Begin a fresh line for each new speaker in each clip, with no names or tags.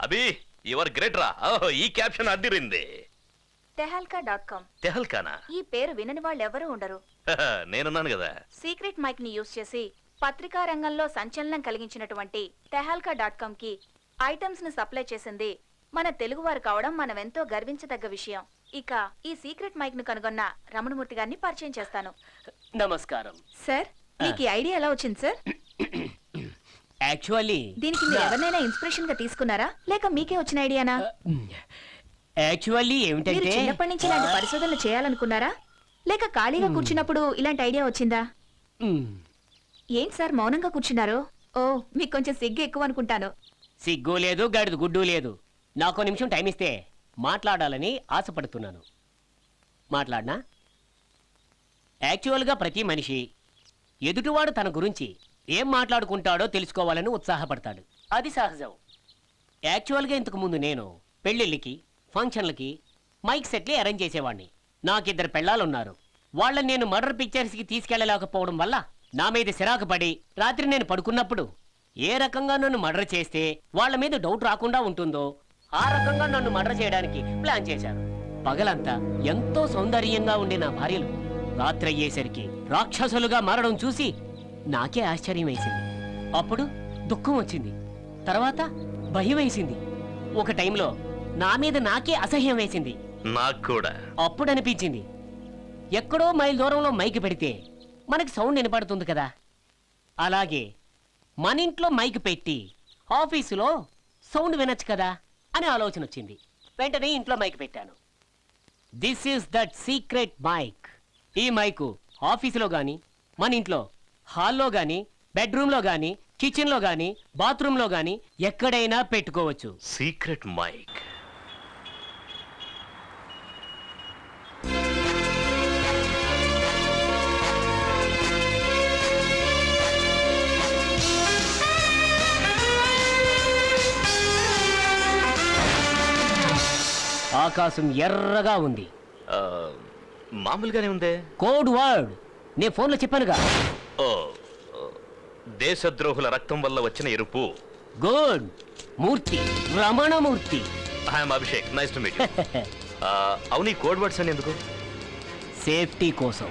Abhi your great రా. ఈ caption అడ్డిరింది.
tehalka.com.
తెహల్కానా?
ఈ పేరు వినని వాళ్ళు ఎవరూ ఉండరు.
నేనున్నాను కదా.
సీక్రెట్ మైక్ ని యూజ్ చేసి పత్రికా రంగంలో సంచలనం కలిగించినటువంటి tehalka.com కి ఐటమ్స్ ని సప్లై చేసింది మన తెలుగువారు కావడం మనమెంతో గర్వించదగ్గ విషయం. ఇక ఈ సీక్రెట్ మైక్ ను కనుగొన్న రమణమూర్తి గారిని పరిచయం చేస్తాను.
నమస్కారం
సార్, మీకు ఈ ఐడియా ఎలా వచ్చింది సార్?
యాక్చువల్లీ
దీనికి మీరు ఎవరినైనా ఇన్స్పిరేషన్ గా తీసుకున్నారా లేక మీకే వచ్చిన ఐడియానా?
యాక్చువల్లీ
మీరు
ఏమిటంటే
చిన్నప్పటి నుంచి ఇలాంటి పరిశోధనలు చేయాలనుకున్నారా లేక ఖాళీగా కూర్చున్నప్పుడు ఇలాంటి ఐడియా వచ్చిందా? ఏంటి సార్ మౌనంగా కూర్చున్నారు? ఓ, మీకు కొంచెం సిగ్గు ఎక్కువ అనుకుంటాను.
సిగ్గు లేదు, గడిదు గుడ్డు లేదు. నాకు నిమిషం టైం ఇస్తే మాట్లాడాలని ఆశపడుతున్నాను. మాట్లాడనా? యాక్చువల్గా ప్రతి మనిషి ఎదుటివాడు తన గురించి ఏం మాట్లాడుకుంటాడో తెలుసుకోవాలని ఉత్సాహపడతాడు. అది సహజం. యాక్చువల్గా ఇంతకు ముందు నేను పెళ్ళిళ్ళకి, ఫంక్షన్లకి మైక్ సెట్లే అరేంజ్ చేసేవాడిని. నాకిద్దరు పెళ్ళాలున్నారు. వాళ్ళని నేను మర్డర్ పిక్చర్స్కి తీసుకెళ్లలేకపోవడం వల్ల నా మీద సిరాకు పడి రాత్రి నేను పడుకున్నప్పుడు ఏ రకంగా నన్ను మర్డర్ చేస్తే వాళ్ళ మీద డౌట్ రాకుండా ఉంటుందో ఆ రకంగా నన్ను మర్డర్ చేయడానికి ప్లాన్ చేశారు. పగలంతా ఎంతో సౌందర్యంగా ఉండే నా భార్యలు రాత్రి అయ్యేసరికి రాక్షసులుగా మారడం చూసి నాకే ఆశ్చర్యం వేసింది. అప్పుడు దుఃఖం వచ్చింది. తర్వాత భయం వేసింది. ఒక టైంలో నా మీద నాకే అసహ్యం వేసింది.
నాకు కూడా.
అప్పుడు అనిపించింది, ఎక్కడో మైల్ దూరంలో మైక్ పెడితే మనకి సౌండ్ వినపడుతుంది కదా, అలాగే మన ఇంట్లో మైక్ పెట్టి ఆఫీసులో సౌండ్ వినొచ్చు కదా అని ఆలోచన వచ్చింది. వెంటనే ఇంట్లో మైక్ పెట్టాను. This is that secret mike. ఈ మైకు ఆఫీసులో గాని, మన ఇంట్లో హాల్లో గాని, బెడ్రూమ్లో గాని, కిచెన్లో గాని, బాత్రూంలో గాని ఎక్కడైనా పెట్టుకోవచ్చు.
Secret mike.
ఆకాశం ఎర్రగా ఉంది.
మామూలుగానే ఉందే.
కోడ్ వర్డ్ నేను ఫోన్లో చెప్పానుగా.
ఓ, దేశద్రోహుల రక్తం వల్ల వచ్చిన ఎరుపు.
Good. Murthy, Ramanamurthy.
I'm Abhishek. Nice to meet you. అవును, ఈ కోడ్ వర్డ్స్ అని ఎందుకు?
సేఫ్టీ కోసం.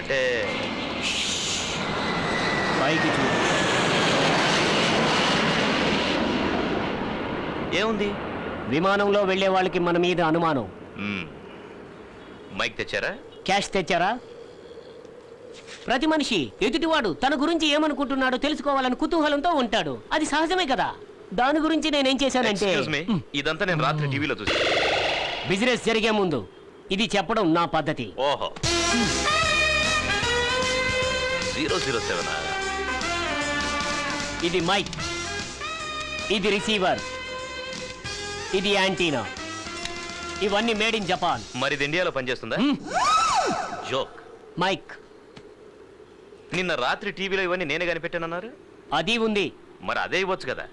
అంటే
పైకి చూడు.
ఏముంది?
విమానంలో వెళ్లే వాళ్ళకి మన మీద అనుమానం.
మైక్ తెచ్చారా?
క్యాష్ తెచ్చారా? ప్రతి మనిషి ఎదుటివాడు తన గురించి ఏమనుకుంటున్నాడో తెలుసుకోవాలని కుతూహలంతో ఉంటాడు. అది సహజమే కదా. దాని గురించి నేనేం చేశానంటే,
ఇదంతా నేను రాత్రి టీవీలో చూసి.
బిజినెస్ జరిగే ముందు ఇది చెప్పడం నా పద్ధతి.
ఓహో, 007.
ఇది మైక్, ఇది రిసీవర్, ఇది యాంటీనా. ఇవన్నీ మేడ్ ఇన్ జపాన్.
మరి ఇది ఇండియాలో పనిచేస్తుందా? జోక్.
మైక్
నిన్న రాత్రి టీవీలో ఇవన్నీ నేనే కనిపెట్టానన్నారు.
అది ఉంది.
మరి అదే ఇవ్వచ్చు కదా.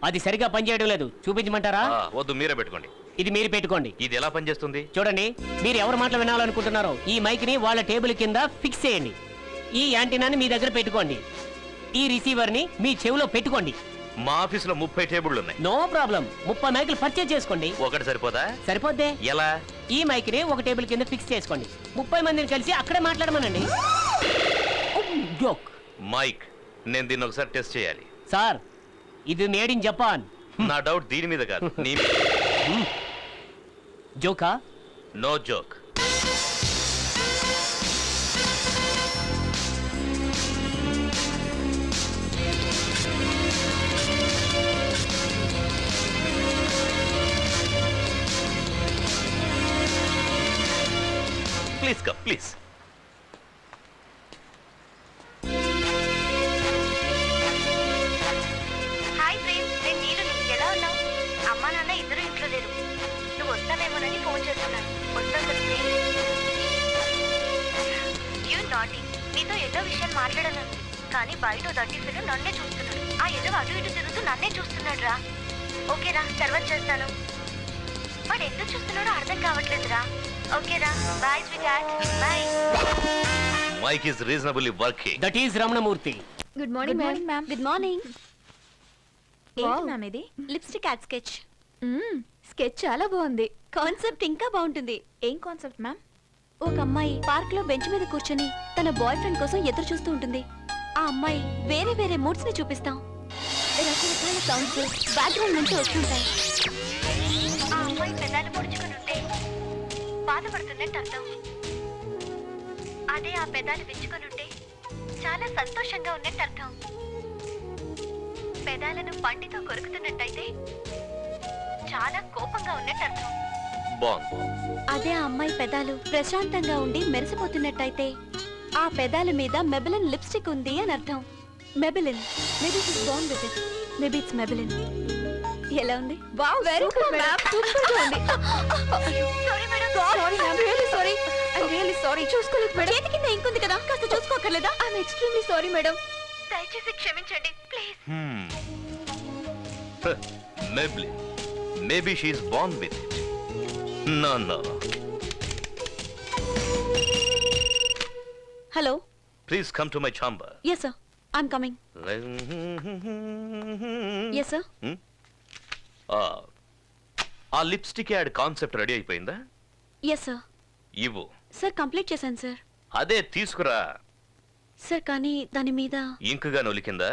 అది సరిగా పనిచేయడం లేదు. చూపించమంటారా?
వద్దు, మీరే పెట్టుకోండి.
ఇది మీరు పెట్టుకోండి.
ఇది ఎలా పనిచేస్తుంది?
చూడండి, మీరు ఎవరి మాటలు వినాలనుకుంటున్నారో ఈ మైక్ ని వాళ్ళ టేబుల్ కింద ఫిక్స్ చేయండి. ఈ యాంటీనాని మీ దగ్గర పెట్టుకోండి. ఈ రిసీవర్ ని మీ చెవిలో పెట్టుకోండి.
మా ఆఫీసులో 30 టేబుళ్లు ఉన్నాయి.
No problem. 30 మైకులు పర్చేజ్ చేసుకోండి.
ఒకటి సరిపోదా?
సరిపోద్దే.
ఎలా?
ఈ మైక్ ని ఒక టేబుల్ కింద ఫిక్స్ చేసుకోండి. 30 మందిని కలిసి అక్కడే మాట్లాడమనండి. జోక్.
మైక్, నేను దీన్ని ఒకసారి టెస్ట్ చేయాలి.
సార్, ఇది మేడ్ ఇన్ జపాన్.
నా డౌట్ దీని మీద కాదు, నీ
జోకా?
No joke. Please come, please.
Hi Prem, నేను నీరుని. ఎలా ఉన్నావు? అమ్మా నాన్న ఇద్దరు ఇంట్లో లేరు. నువ్వు వస్తావేమోనని ఫోన్ చేస్తున్నాను. వస్తావు కదా ప్రేమ్? You naughty. నీతో ఎన్నో విషయాలు మాట్లాడాను, కానీ బయట దట్టిఫిలు నన్నే చూస్తున్నాడు. ఆ ఏదో అటు ఇటు తిరుగుతూ నన్నే చూస్తున్నాడు రా. ఓకేరా, తర్వాత చేస్తాను. వాడు ఎందుకు చూస్తున్నాడో అర్థం కావట్లేదురా. ఓకేరా, bye sweet. Bye.
Mike is reasonably working.
That is Ramanamurthy.
Good morning ma'am.
Good morning.
ఏంటి మ్యామ్ ఇది?
Lipstick ad sketch.
స్కెచ్ చాలా బాగుంది.
కాన్సెప్ట్ ఇంకా బాగుంటుంది.
ఏం కాన్సెప్ట్ మ్యామ్?
ఒక అమ్మాయి పార్క్ లో బెంచ్ మీద కూర్చొని తన బాయ్ ఫ్రెండ్ కోసం ఎదురు చూస్తూ ఉంటుంది. ఆ అమ్మాయి వేరే వేరే మూడ్స్ ని చూపిస్తాం. రకరకాల సౌండ్స్ బ్యాక్గ్రౌండ్ నుంచి వస్తుంటాయి. ఆ అమ్మాయి పెదాలు పొడుచుకుని ఉంటే బాధపడుతున్నట్టు అర్థం. అదే ఆ పెదాలు విచ్చుకొని ఉంటే చాలా సంతోషంగా ఉన్నట్టు అర్థం. పెదాలను పంటితో కొరుకుతున్నట్టయితే చాలా కోపంగా ఉన్నట్టు అర్థం.
బాగుంది.
అదే ఆ అమ్మాయి పెదాలు ప్రశాంతంగా ఉండి మెరిసిపోతున్నట్టయితే ఆ పెదాల మీద మెబిలిన్ లిప్స్టిక్ ఉంది అని అర్థం. Maybelline. Maybe it's born with it. Maybe it's Maybelline. ఎలా ఉంది?
Wow, very good ma'am. Super గా ఉంది.
Sorry madam.
Sorry ma'am, really sorry. I really sorry. చూసుకోలేదు మేడం.
చేతి కింద ఇంకుంది కదా, కాస్త చూసుకోకర్లేదా?
I am extremely sorry madam.
దయచేసి క్షమించండి please.
Maybelline. Maybe she's born with it. No.
హలో.
Please come to my chamber.
Yes sir, I'm coming. Yes sir.
ఆ లిప్స్టిక్ యాడ్ కాన్సెప్ట్ రెడీ అయిపోయిందా?
Yes sir.
ఇవ్వు.
సార్ కంప్లీట్ చేశాను sir.
అదే తీసుకురా.
Sir కానీ దాని మీద
ఇంకుగా నొలికిందా?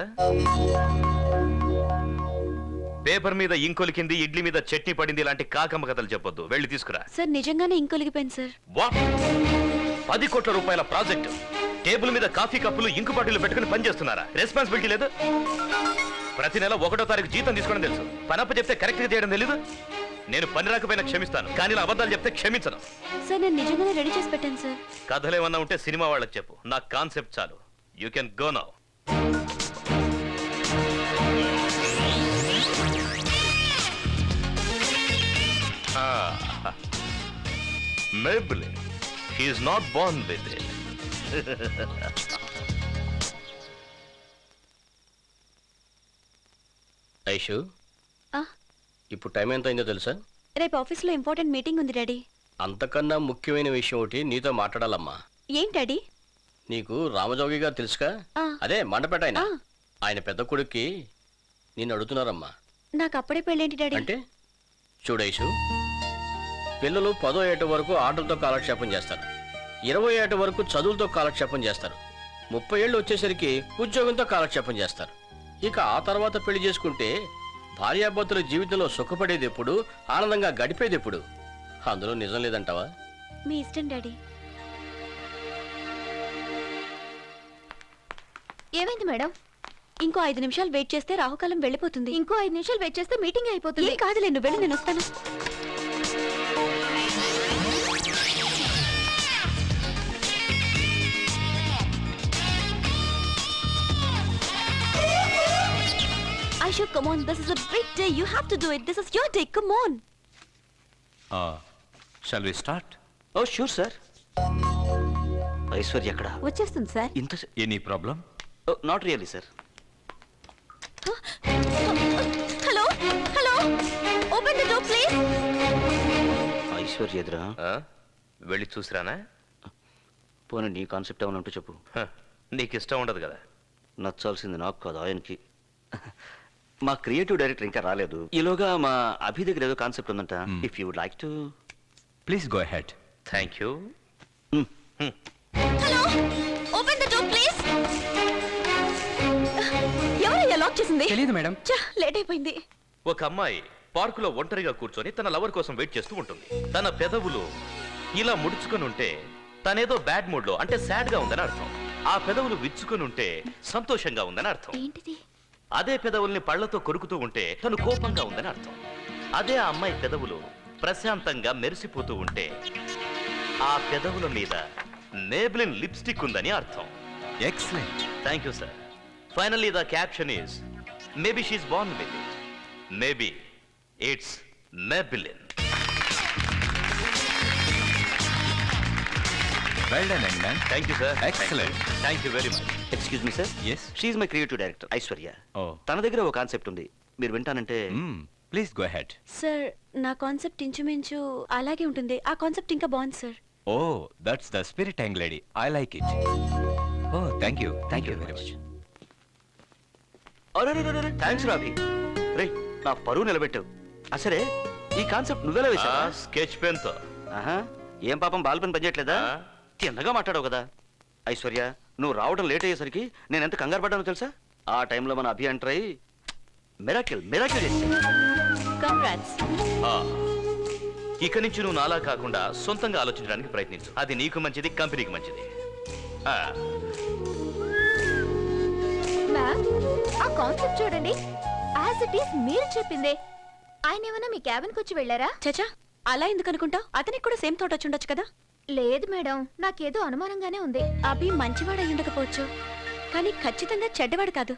పేపర్ మీద ఇంకొలికింది, ఇడ్లీ మీద చట్నీ పడింది, ఇలాంటి కాకమ్మ కథలు చెప్పొద్దు. వెళ్ళి తీసుకురా.
సార్ నిజంగానే ఇంకొలిగిపోయింది సార్.
వాట్? 10 కోట్ల రూపాయల ప్రాజెక్ట్, టేబుల్ మీద కాఫీ కప్పులు ఇంకు బాటిల్ పెట్టుకుని పనిచేస్తున్నారా? రెస్పాన్సిబిలిటీ లేదు? ప్రతి నెల 1వ తారీఖు జీతం తీసుకోవడం తెలుసు, పనప్ప చెప్తే కరెక్ట్ గా చేయడం తెలీదు. నేను పని రాకపోయినా క్షమిస్తాను, కానీ ఇలా అబద్ధాలు చెప్తే క్షమించను.
సార్ నేను నిజంగానే రెడీ చేసి పెట్టాను సార్.
కథలు ఏమన్నా ఉంటే సినిమా వాళ్ళకి చెప్పు, నా కాన్సెప్ట్ చాలు. You can go now. Maybelline. He is not born with it.
Aishu,
ఆ,
ఇప్పుడు టైం ఎంత అయిందో తెలుసా?
రేపు ఆఫీస్లో ఇంపార్టెంట్ మీటింగ్ ఉంది డాడీ.
అంతకన్నా ముఖ్యమైన విషయం ఒకటి నీతో మాట్లాడాలమ్మా.
ఏంటి డాడీ?
నీకు రామజోగి గారు తెలుసుగా?
ఆ.
అదే మండపేట ఆయన.
ఆ.
ఆయన పెద్ద కొడుక్కి నిన్ను అడుగుతున్నారమ్మా.
నాకు అప్పుడే పెళ్ళేంటి డాడీ?
అంటే చూడైషు, పిల్లలు 10వ ఏట వరకు ఆటలతో కాలక్షేపం చేస్తారు, 20వ ఏట వరకు చదువులతో కాలక్షేపం చేస్తారు, 30 ఏళ్ళు వచ్చేసరికి ఉద్యోగంతో కాలక్షేపం చేస్తారు. ఇక ఆ తర్వాత పెళ్లి చేసుకుంటే భార్యాభర్తల జీవితంలో సుఖపడేది ఎప్పుడు, ఆనందంగా గడిపేది ఎప్పుడు? అందులో నిజం లేదంటావా?
మీ ఇష్టం డాడీ.
ఏమైంది మేడం?
ఇంకో 5 నిమిషాలు వెయిట్ చేస్తే రాహుకాలం వెళ్ళిపోతుంది.
ఇంకో 5 నిమిషాలు వెయిట్ చేస్తే మీటింగ్ అయిపోతుంది.
ఏం కాదులే, నువ్వు వెళ్ళి, నేను వస్తాను. Aisha, come on, this is a big day. You have to do it. This is your day. Come on.
Shall we start?
Oh sure sir. Aishwarya ఎక్కడ?
వచ్చేస్తుంది సార్.
ఇంత
any problem?
Not really sir.
Hello hello, open the door please.
Aishwarya ఎదురా?
వెళ్ళి చూసిరానా?
పోనీ నీ concept ఏమైనా ఉంటే చెప్పు.
నీకు ఇష్టం ఉండదు కదా.
నచ్చాల్సింది నాకు కాదు, ఆయనకి. మా క్రియేటివ్ డైరెక్టర్ ఇంకా రాలేదు. ఈలోగా మా అభి దగ్గర ఏదో కాన్సెప్ట్ ఉందంట. If you would like to.
Please go ahead.
Thank you.
Hello, open the door please. ఎవరయ్యా లాక్ చేసింది?
తెలీదు మేడం.
లేట్ అయిపోయింది.
ఒక అమ్మాయి పార్కులో ఒంటరిగా కూర్చొని తన లవర్ కోసం వెయిట్ చేస్తూ ఉంటుంది. తన పెదవులు ఇలా ముడుచుకొని ఉంటే తనేదో బ్యాడ్ మూడ్ లో, అంటే సాడ్ గా ఉందని అర్థం. ఆ పెదవులు విచ్చుకొని ఉంటే సంతోషంగా ఉందని అర్థం.
ఏంటిది?
అదే పెదవుల్ని పళ్లతో కొరుకుతూ ఉంటే తను కోపంగా ఉందని అర్థం. అదే ఆ అమ్మాయి పెదవులు ప్రశాంతంగా మెరిసిపోతూ ఉంటే ఆ పెదవుల మీద మేబ్లిన్ లిప్స్టిక్ ఉందని అర్థం.
Excellent.
Thank you sir. Finally the caption is maybe she's born with it, maybe it's Maybelline.
Well done young man.
Thank you sir.
Excellent.
Thank you very much.
Excuse me sir.
Yes.
She's my creative director Aishwarya.
Oh,
తన దగ్గర ఒక concept ఉంది, మీరు వింటానంటే.
Please go ahead.
Sir నా concept ఇంచుమించు అలాగే ఉంటుంది. ఆ కాన్సెప్ట్ ఇంకా బాగుంది sir.
Oh, that's the spirit young lady. I like it. Oh, thank you very much.
Thanks Robbie. రే నా పరువు నిలబెట్టావు. అసలే ఈ కాన్సెప్ట్ నువ్వెలా వేసావా?
స్కెచ్ పెన్ తో.
ఆహా, ఏం పాపం బాల్ పెన్ పనిచేయట్లేదా?
ఆ?
తిన్నగా మాట్లాడావు కదా. ఐశ్వర్య, నువ్వు రావడం లేట్ అయ్యేసరికి నేను ఎంత కంగారు పడ్డానో తెలుసా? ఆ టైంలో మన అభి ఎంటర్ అయ్యి మిరాకిల్ చేసి.
కంగ్రాట్స్.
ఆ. ఇక నుంచి నువ్వు నాలా కాకుండా సొంతంగా ఆలోచించడానికి ప్రయత్నించు. అది నీకు మంచిది, కంపెనీకి మంచిది. ఆ.
మ్యామ్, ఆ కాన్సెప్ట్ చూడండి. యాజ్ ఇట్ ఈస్ మీరు చెప్పిందే. ఆయన ఏమైనా మీ క్యాబిన్కి వచ్చి వెళ్ళారా?
చచా, అలా ఎందుకు అనుకుంటావు? అతనికి కూడా సేమ్ థాట్ వచ్చి ఉండొచ్చు కదా.
లేదు మేడం, నాకేదో అనుమానంగానే ఉంది.
అభి మంచివాడు అయి ఉండకపోవచ్చు, కానీ ఖచ్చితంగా చెడ్డవాడు కాదు.